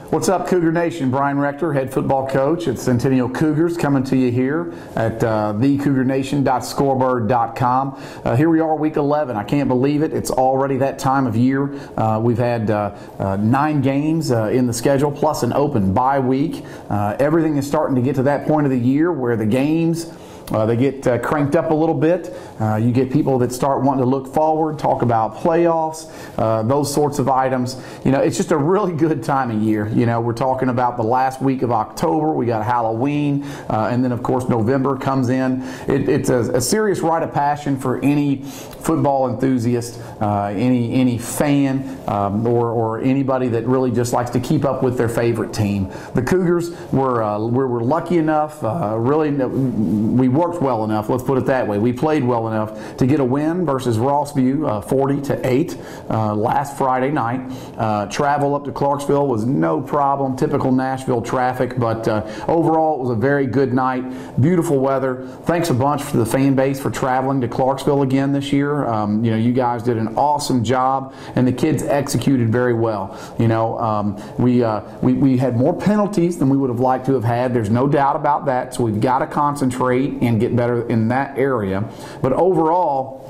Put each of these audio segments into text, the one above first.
What's up, Cougar Nation? Brian Rector, head football coach at Centennial Cougars, coming to you here at thecougarnation.scorebird.com. Here we are, week 11. I can't believe it. It's already that time of year. We've had 9 games in the schedule, plus an open bye week. Everything is starting to get to that point of the year where the games they get cranked up a little bit. You get people that start wanting to look forward, talk about playoffs, those sorts of items. You know, it's just a really good time of year. You know, we're talking about the last week of October. We got Halloween, and then of course November comes in. It's a serious rite of passion for any football enthusiast, any fan, or anybody that really just likes to keep up with their favorite team. The Cougars were lucky enough. We worked well enough, let's put it that way. We played well enough to get a win versus Rossview, 40-8 last Friday night. Travel up to Clarksville was no problem, typical Nashville traffic, but overall it was a very good night. Beautiful weather. Thanks a bunch to the fan base for traveling to Clarksville again this year. You know, you guys did an awesome job, and the kids executed very well. You know, we had more penalties than we would have liked to have had. There's no doubt about that, so we've got to concentrate and get better in that area. But overall,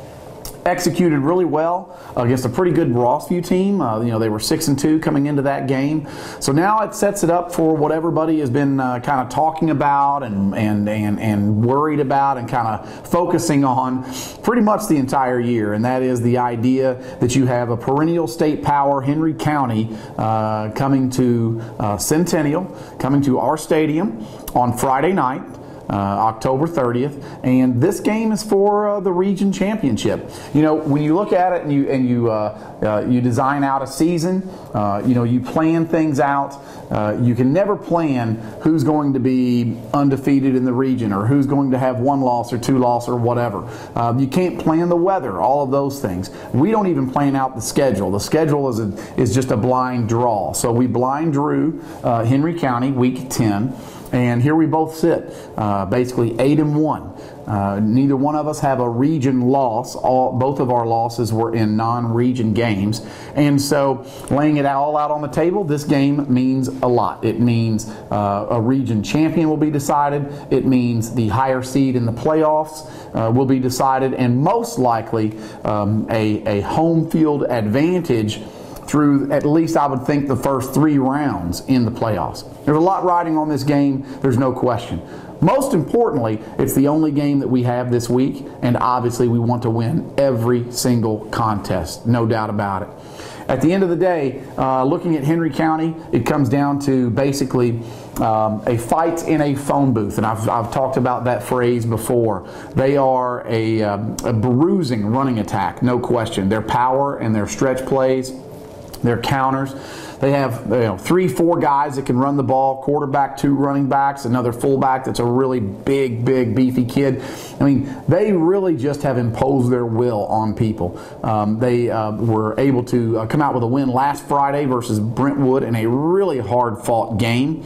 executed really well against a pretty good Rossview team. You know, they were 6-2 coming into that game. So now it sets it up for what everybody has been kind of talking about and worried about and kind of focusing on pretty much the entire year. And that is the idea that you have a perennial state power, Henry County, coming to Centennial, coming to our stadium on Friday night. October 30th, and this game is for the region championship. You know, when you look at it and you design out a season, you know, you plan things out. You can never plan who's going to be undefeated in the region or who's going to have 1 loss or 2 loss or whatever. You can't plan the weather, all of those things. We don't even plan out the schedule. The schedule is just a blind draw. So we blind drew Henry County week 10. And here we both sit, basically 8-1. Neither one of us have a region loss. Both of our losses were in non-region games. And so laying it all out on the table, this game means a lot. It means a region champion will be decided. It means the higher seed in the playoffs will be decided. And most likely a home field advantage through at least, I would think, the first 3 rounds in the playoffs. There's a lot riding on this game, there's no question. Most importantly, it's the only game that we have this week, and obviously we want to win every single contest, no doubt about it. At the end of the day, looking at Henry County, it comes down to basically a fight in a phone booth, and I've talked about that phrase before. They are a bruising running attack, no question. Their power and their stretch plays, their counters. They have 3-4 guys that can run the ball, quarterback, 2 running backs, another fullback that's a really big, beefy kid. I mean, they really just have imposed their will on people. They were able to come out with a win last Friday versus Brentwood in a really hard-fought game.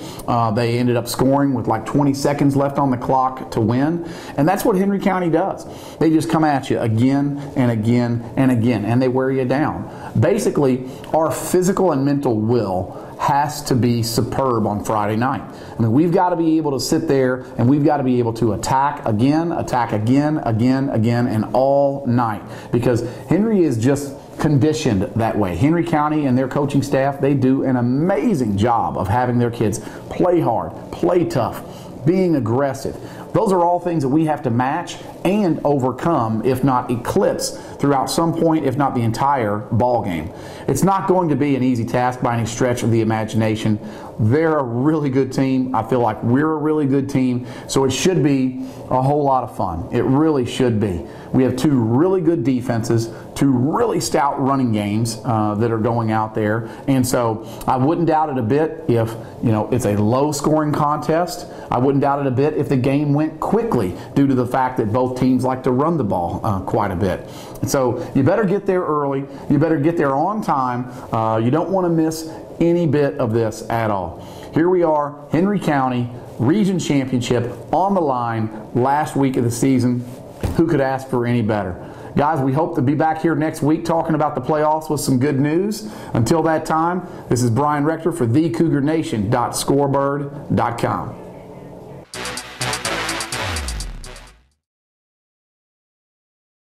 They ended up scoring with like 20 seconds left on the clock to win. And that's what Henry County does. They just come at you again and again and again, and they wear you down. Basically, our physical and mental will has to be superb on Friday night. I mean, we've got to be able to sit there and we've got to be able to attack again, and all night, because Henry is just conditioned that way. Henry County and their coaching staff, they do an amazing job of having their kids play hard, play tough, being aggressive. Those are all things that we have to match and overcome, if not eclipse, throughout some point, if not the entire ball game. It's not going to be an easy task by any stretch of the imagination. They're a really good team. I feel like we're a really good team, so it should be a whole lot of fun. It really should be. We have 2 really good defenses, 2 really stout running games that are going out there, and so I wouldn't doubt it a bit if it's a low-scoring contest. I wouldn't doubt it a bit if the game went quickly due to the fact that both teams like to run the ball quite a bit. And so you better get there early. You better get there on time. You don't want to miss any bit of this at all. Here we are, Henry County, region championship on the line, last week of the season. Who could ask for any better? Guys, we hope to be back here next week talking about the playoffs with some good news. Until that time, this is Brian Rector for thecougارnation.scorebird.com.